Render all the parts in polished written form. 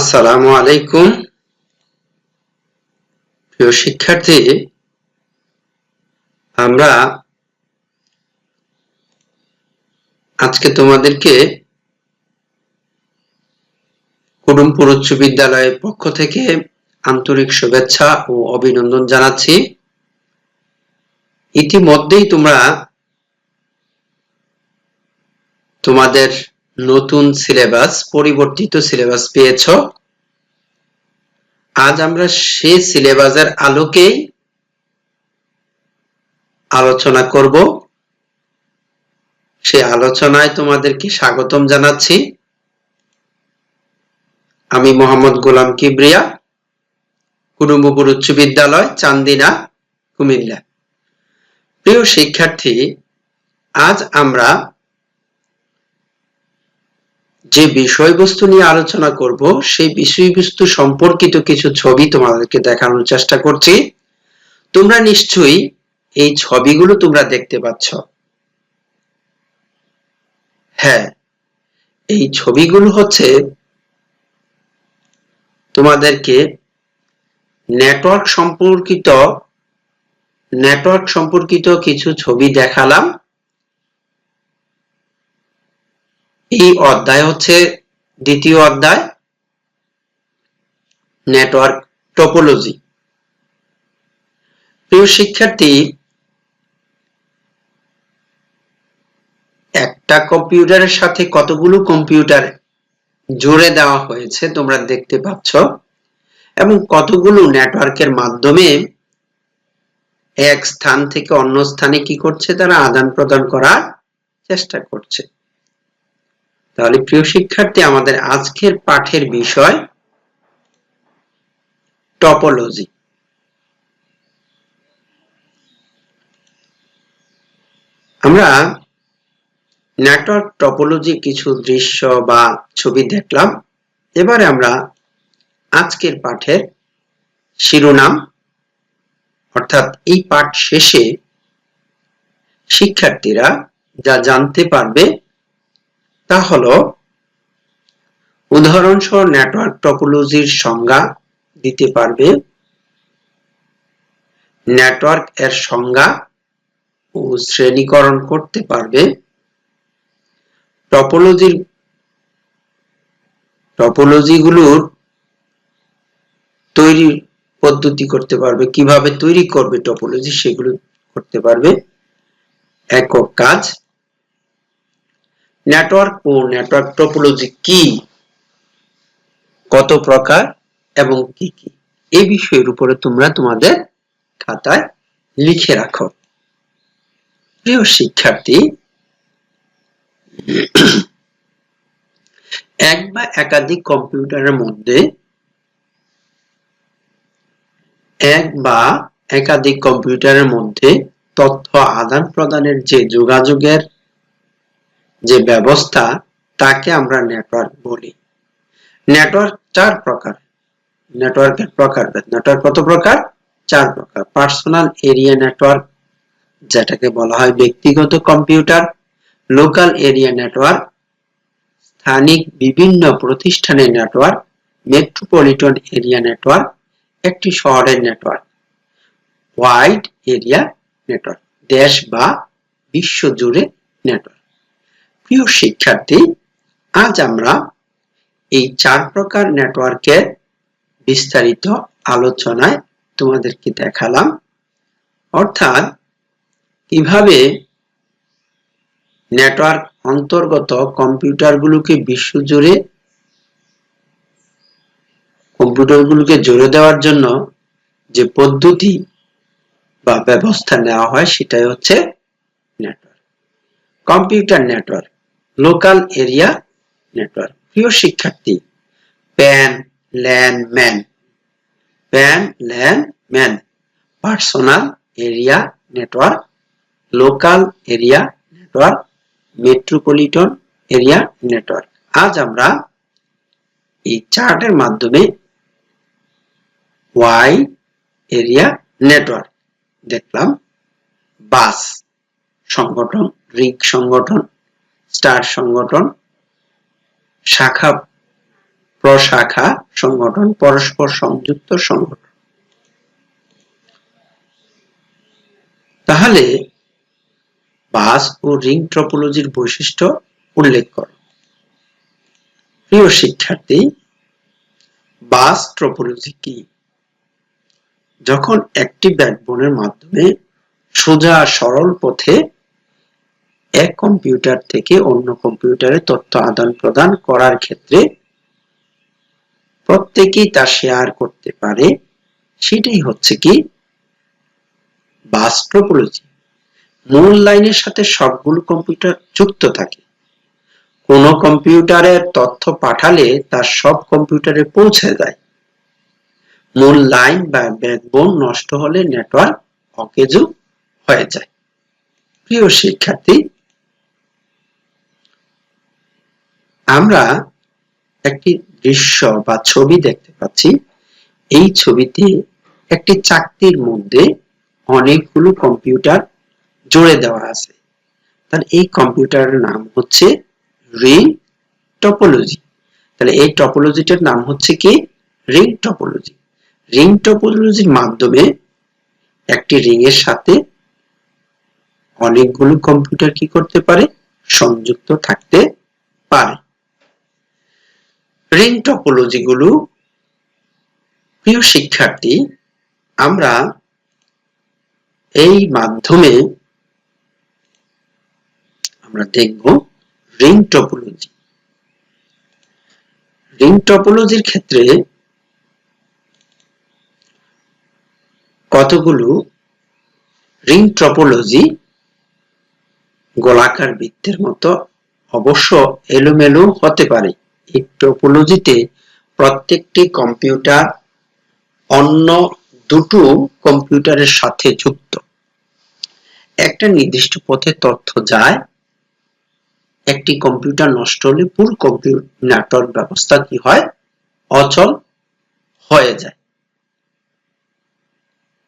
আসসালামু আলাইকুম প্রিয় শিক্ষার্থী, আমরা আজকে তোমাদেরকে কুডুমপুর উচ্চ বিদ্যালয়ের পক্ষ থেকে আন্তরিক শুভেচ্ছা ও অভিনন্দন জানাচ্ছি। ইতিমধ্যেই তোমরা তোমাদের নতুন সিলেবাস, পরিবর্তিত সিলেবাস পেয়েছ। আজ আমরা সেই সিলেবাসের আলোকেই আলোচনা করব। সেই আলোচনায় তোমাদেরকে স্বাগতম জানাচ্ছি। আমি মোহাম্মদ গোলাম কিবরিয়া, কুডুমপুর উচ্চ বিদ্যালয়, চান্দিনা, কুমিল্লা। প্রিয় শিক্ষার্থী, আজ আমরা যে বিষয়বস্তু নিয়ে আলোচনা করব সেই বিষয়বস্তু সম্পর্কিত কিছু ছবি তোমাদেরকে দেখানোর চেষ্টা করছি। তোমরা নিশ্চয়ই এই ছবিগুলো তোমরা দেখতে পাচ্ছ। হ্যাঁ, এই ছবিগুলো হচ্ছে তোমাদেরকে নেটওয়ার্ক সম্পর্কিত কিছু ছবি দেখালাম। এই অধ্যায় হচ্ছে দ্বিতীয় অধ্যায়, নেটওয়ার্ক টপোলজি। প্রিয় শিক্ষার্থী, একটা কম্পিউটারের সাথে কতগুলো কম্পিউটার জুড়ে দেওয়া হয়েছে তোমরা দেখতে পাচ্ছ, এবং কতগুলো নেটওয়ার্কের মাধ্যমে এক স্থান থেকে অন্য স্থানে কি করছে, তারা আদান প্রদান করার চেষ্টা করছে। তাহলে প্রিয় শিক্ষার্থী, আমাদের আজকের পাঠের বিষয় টপোলজি। আমরা নেটওয়ার্ক টপোলজি কিছু দৃশ্য বা ছবি দেখলাম। এবারে আমরা আজকের পাঠের শিরোনাম, অর্থাৎ এই পাঠ শেষে শিক্ষার্থীরা যা জানতে পারবে তা হলো উদাহরণসহ নেটওয়ার্ক টপোলজির সংজ্ঞা দিতে পারবে, নেটওয়ার্ক এর সংজ্ঞা ও শ্রেণীকরণ করতে পারবে, টপোলজিগুলোর তৈরির পদ্ধতি করতে পারবে, কিভাবে তৈরি করবে টপোলজি সেগুলো করতে পারবে। একক কাজ, নেটওয়ার্ক ও নেটওয়ার্ক টপোলজি কি, কত প্রকার এবং কি কি, এই বিষয়ের উপরে তোমরা তোমাদের খাতায় লিখে রাখো। প্রিয় শিক্ষার্থী, এক বা একাধিক কম্পিউটারের মধ্যে তথ্য আদান প্রদানের যে যোগাযোগের যে ব্যবস্থা, তাকে আমরা নেটওয়ার্ক বলি। নেটওয়ার্ক চার প্রকার। নেটওয়ার্কের প্রকারভেদ। নেটওয়ার্ক কত প্রকার? চার প্রকার। পার্সোনাল এরিয়া নেটওয়ার্ক, যেটাকে বলা হয় ব্যক্তিগত কম্পিউটার। লোকাল এরিয়া নেটওয়ার্ক, স্থানিক বিভিন্ন প্রতিষ্ঠানের নেটওয়ার্ক। মেট্রোপলিটন এরিয়া নেটওয়ার্ক, একটি শহরের নেটওয়ার্ক। ওয়াইড এরিয়া নেটওয়ার্ক, দেশ বা বিশ্ব জুড়ে নেটওয়ার্ক। প্রিয় শিক্ষার্থী, আজ আমরা এই চার প্রকার নেটওয়ার্কের বিস্তারিত আলোচনায় তোমাদেরকে দেখালাম, অর্থাৎ কিভাবে নেটওয়ার্ক অন্তর্গত কম্পিউটারগুলোকে জুড়ে দেওয়ার জন্য যে পদ্ধতি বা ব্যবস্থা নেওয়া হয় সেটাই হচ্ছে network. Computer network, local area network. প্রিয় শিক্ষার্থী, pan, LAN, man, personal area network, local area network, metropolitan area network. আজ আমরা এই চার্টের মাধ্যমে ওয়াই এরিয়া নেটওয়ার্ক দেখলাম। বাস সংগঠন, রিং সংগঠন, স্টার সংগঠন, শাখা প্রশাখা সংগঠন, পরস্পর সংযুক্ত সংগঠন। তাহলে বাস ও রিং টপোলজির বৈশিষ্ট্য উল্লেখ করো। প্রিয় শিক্ষার্থী, বাস টপোলজি কি? যখন একটি ব্যাকবোনের মাধ্যমে সোজা সরল পথে এক কম্পিউটার থেকে অন্য কম্পিউটারে তথ্য আদান প্রদান করার ক্ষেত্রে প্রত্যেকেই তা শেয়ার করতে পারে, সেটাই হচ্ছে কি বাস টপোলজি। মূল লাইনের সাথে সবগুলো কম্পিউটার যুক্ত থাকে। কোন কম্পিউটারের তথ্য পাঠালে তা সব কম্পিউটারে পৌঁছে যায়। মূল লাইন বা ব্যাকবোন নষ্ট হলে নেটওয়ার্ক অকেজো হয়ে যায়। প্রিয় শিক্ষার্থী, আমরা একটি দৃশ্য বা ছবি দেখতে পাচ্ছি। এই ছবিতে একটি চাকতির মধ্যে অনেকগুলো কম্পিউটার জুড়ে দেওয়া আছে। তাহলে এই কম্পিউটারের নাম হচ্ছে রিং টপোলজি। তাহলে এই টপোলজিটার নাম হচ্ছে কি রিং টপোলজি। রিং টপোলজির মাধ্যমে একটি রিং এর সাথে অনেকগুলো কম্পিউটার কি করতে পারে, সংযুক্ত থাকতে পারে। রিং টপোলজি গুলো, প্রিয় শিক্ষার্থী, আমরা এই মাধ্যমে আমরা দেখব রিং টপোলজি। রিং টপোলজির ক্ষেত্রে কতগুলো রিং টপোলজি গোলাকার বৃত্তের মতো অবশ্য এলোমেলো হতে পারে। এই টপোলজিতে প্রত্যেকটি কম্পিউটার অন্য দুটো কম্পিউটারের সাথে যুক্ত। একটা নির্দিষ্ট পথে তথ্য যায়। একটি কম্পিউটার নষ্ট হলে পুরো কম্পিউটার নেটওয়ার্ক ব্যবস্থা কি হয়, অচল হয়ে যায়।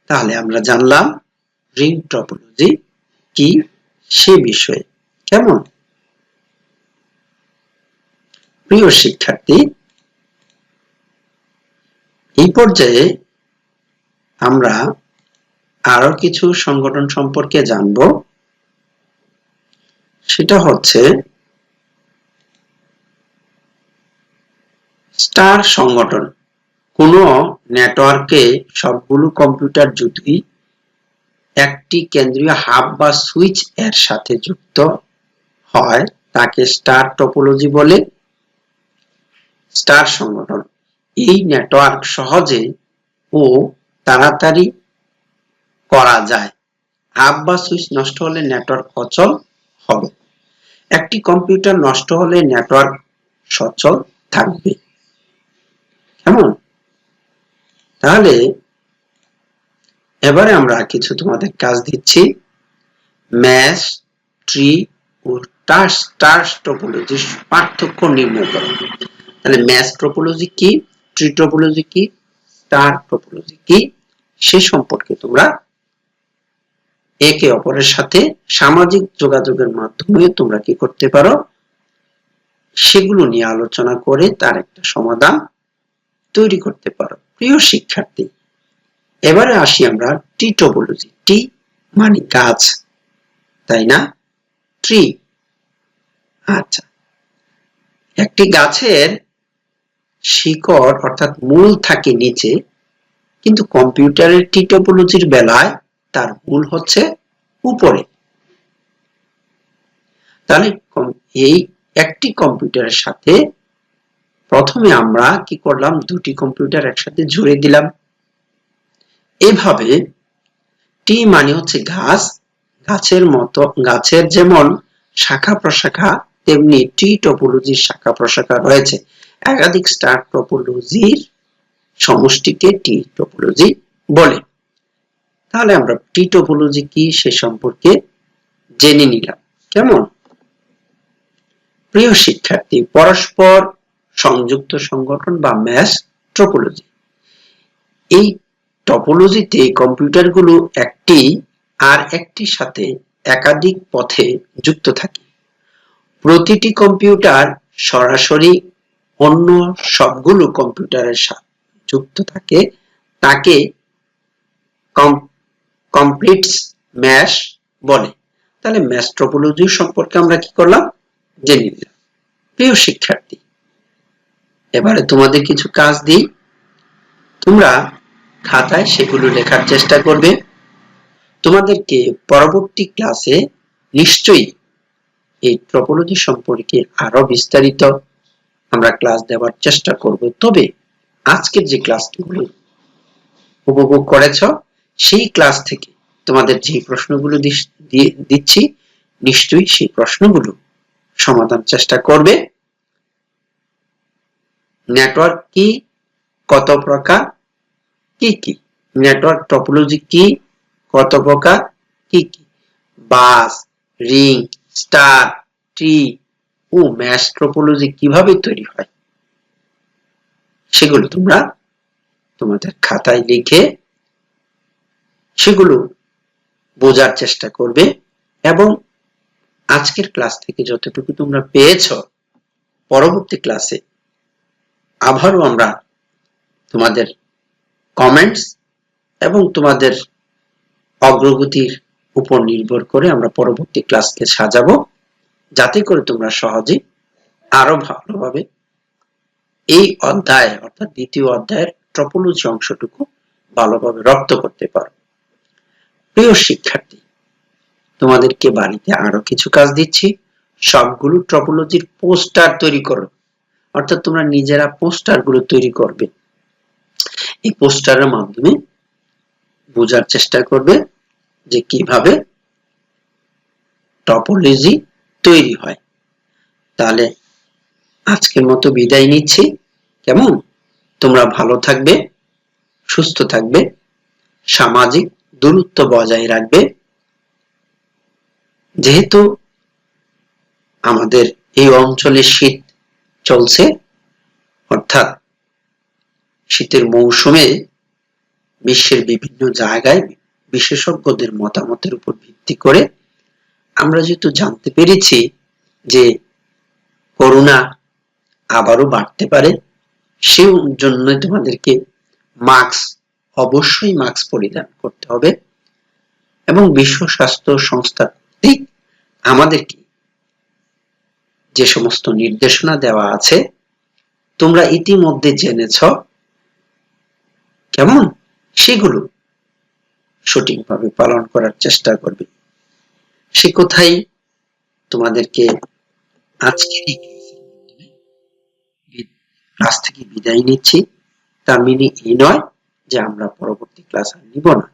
তাহলে আমরা জানলাম রিং টপোলজি কি সে বিষয়ে। কেমন? প্রিয় শিক্ষার্থী, এই পর্যায়ে আমরা আরো কিছু সংগঠন সম্পর্কে জানব। সেটা হচ্ছে স্টার সংগঠন। কোন নেটওয়ার্কে সবগুলো কম্পিউটার যদি একটি কেন্দ্রীয় হাব বা সুইচ এর সাথে যুক্ত হয় তাকে স্টার টপোলজি বলে। স্টার সংগঠন এই নেটওয়ার্ক সহজে ও তাড়াতাড়ি করা যায়। হাব বা সুইচ নষ্ট হলে নেটওয়ার্ক অচল হবে। একটি কম্পিউটার নষ্ট হলে নেটওয়ার্ক সচল থাকবে। কেমন? তাহলে এবারে আমরা কিছু তোমাদের কাজ দিচ্ছি। ম্যাশ, ট্রি ও স্টার টপোলজির পার্থক্য নির্ণয় করো। তাহলে ম্যাশ টপোলজি কি, ট্রি টপোলজি কি, স্টার টপোলজি কি, সে সম্পর্কে তোমরা একে অপরের সাথে সামাজিক যোগাযোগের মাধ্যমে তোমরা কি করতে পারো, সেগুলো নিয়ে আলোচনা করে তার একটা সমাধান তৈরি করতে পারো। প্রিয় শিক্ষার্থী, এবারে আসি আমরা ট্রি টপোলজি। টি মানে গাছ, তাই না? ট্রি, আচ্ছা, একটি গাছের শিকড় অর্থাৎ মূল থাকে নিচে, কিন্তু কম্পিউটারের ট্রি টপোলজির বেলায় তার মূল হচ্ছে উপরে। তাহলে এই একটি কম্পিউটারের সাথে প্রথমে আমরা কি করলাম, দুটি কম্পিউটার একসাথে জুড়ে দিলাম। এভাবে টি মানে হচ্ছে গাছ, গাছের মতো, গাছের যেমন শাখা প্রশাখা তেমনি ট্রি টপোলজির শাখা প্রশাখা রয়েছে। একাধিক স্টার টপোলজির সমষ্টিকে ট্রি টপোলজি বলে। তাহলে আমরা ট্রি টপোলজি কি সে সম্পর্কে জেনে নিলাম। কেমন? প্রিয় শিক্ষার্থী, পরস্পর সংযুক্ত সংগঠন বা ম্যাশ টপোলজি। এই টপোলজিতে কম্পিউটারগুলো একটি আর একটির সাথে একাধিক পথে যুক্ত থাকে। প্রতিটি কম্পিউটার সরাসরি অন্য সবগুলো কম্পিউটারের সাথে যুক্ত থাকে তাকে কমপ্লিটস ম্যাশ বলে। তাহলে ম্যাশ টপোলজি সম্পর্কে আমরা কি করলাম, জেনে নিলাম। প্রিয় শিক্ষার্থী, এবারে তোমাদের কিছু কাজ দিই, তোমরা খাতায় সেগুলো লেখার চেষ্টা করবে। তোমাদেরকে পরবর্তী ক্লাসে নিশ্চয়ই এই টপোলজি সম্পর্কে আরো বিস্তারিত আমরা ক্লাস দেওয়ার চেষ্টা করব। তবে আজকের যে ক্লাসগুলো উপভোগ করেছ সেই ক্লাস থেকে তোমাদের যে প্রশ্নগুলো দিচ্ছি নিশ্চয়ই সেই প্রশ্নগুলো সমাধান চেষ্টা করবে। নেটওয়ার্ক কি, কত প্রকার, কি কি, নেটওয়ার্ক টপোলজি কি, কত প্রকার, কি কি, বাস, রিং, স্টার, ট্রি ও ম্যাশ টপোলজি কিভাবে তৈরি হয় সেগুলো তোমরা তোমাদের খাতায় লিখে সেগুলো বোঝার চেষ্টা করবে এবং আজকের ক্লাস থেকে যতটুকু তোমরা পেয়েছ পরবর্তী ক্লাসে আবারও আমরা তোমাদের কমেন্টস এবং তোমাদের অগ্রগতির উপর নির্ভর করে আমরা পরবর্তী ক্লাসকে সাজাবো, যাতে করে তোমরা সহজে আরো ভালোভাবে এই অধ্যায় অর্থাৎ দ্বিতীয় অধ্যায়ের টপোলজি অংশটুকু ভালোভাবে রপ্ত করতে পারো। প্রিয় শিক্ষার্থী, তোমাদেরকে বাড়িতে আরো কিছু কাজ দিচ্ছি। সবগুলো টপোলজির পোস্টার তৈরি করো, অর্থাৎ তোমরা নিজেরা পোস্টার গুলো তৈরি করবে। এই পোস্টারের মাধ্যমে বোঝার চেষ্টা করবে যে কিভাবে টপোলজি তৈরি হয়। তাহলে আজকের মতো বিদায় নিচ্ছি। কেমন? তোমরা ভালো থাকবে, সুস্থ থাকবে, সামাজিক দূরত্ব বজায় রাখবে। যেহেতু আমাদের এই অঞ্চলে শীত চলছে, অর্থাৎ শীতের মৌসুমে বিশ্বের বিভিন্ন জায়গায় বিশেষজ্ঞদের মতামতের উপর ভিত্তি করে আমরা যেহেতু জানতে পেরেছি যে করোনা আবারও বাড়তে পারে, সেই জন্য তোমাদেরকে অবশ্যই মাস্ক পরিধান করতে হবে এবং বিশ্ব স্বাস্থ্য সংস্থা কর্তৃক আমাদেরকে যে সমস্ত নির্দেশনা দেওয়া আছে তোমরা ইতিমধ্যে জেনেছ, কেমন, সেগুলো সঠিকভাবে পালন করার চেষ্টা করবে। সে কোথায় তোমাদেরকে আজকের ক্লাস থেকে বিদায় নিচ্ছি। তার মানে এই নয় যে আমরা পরবর্তী ক্লাস আর নিব না,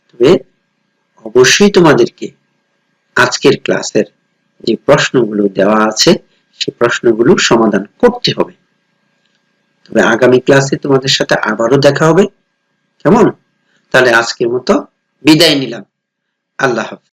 তবে অবশ্যই তোমাদেরকে আজকের ক্লাসের যে প্রশ্নগুলো দেওয়া আছে সেই প্রশ্নগুলো সমাধান করতে হবে। তবে আগামী ক্লাসে তোমাদের সাথে আবারও দেখা হবে, কেমন? তাহলে আজকের মতো বিদায় নিলাম। আল্লাহ হাফেজ।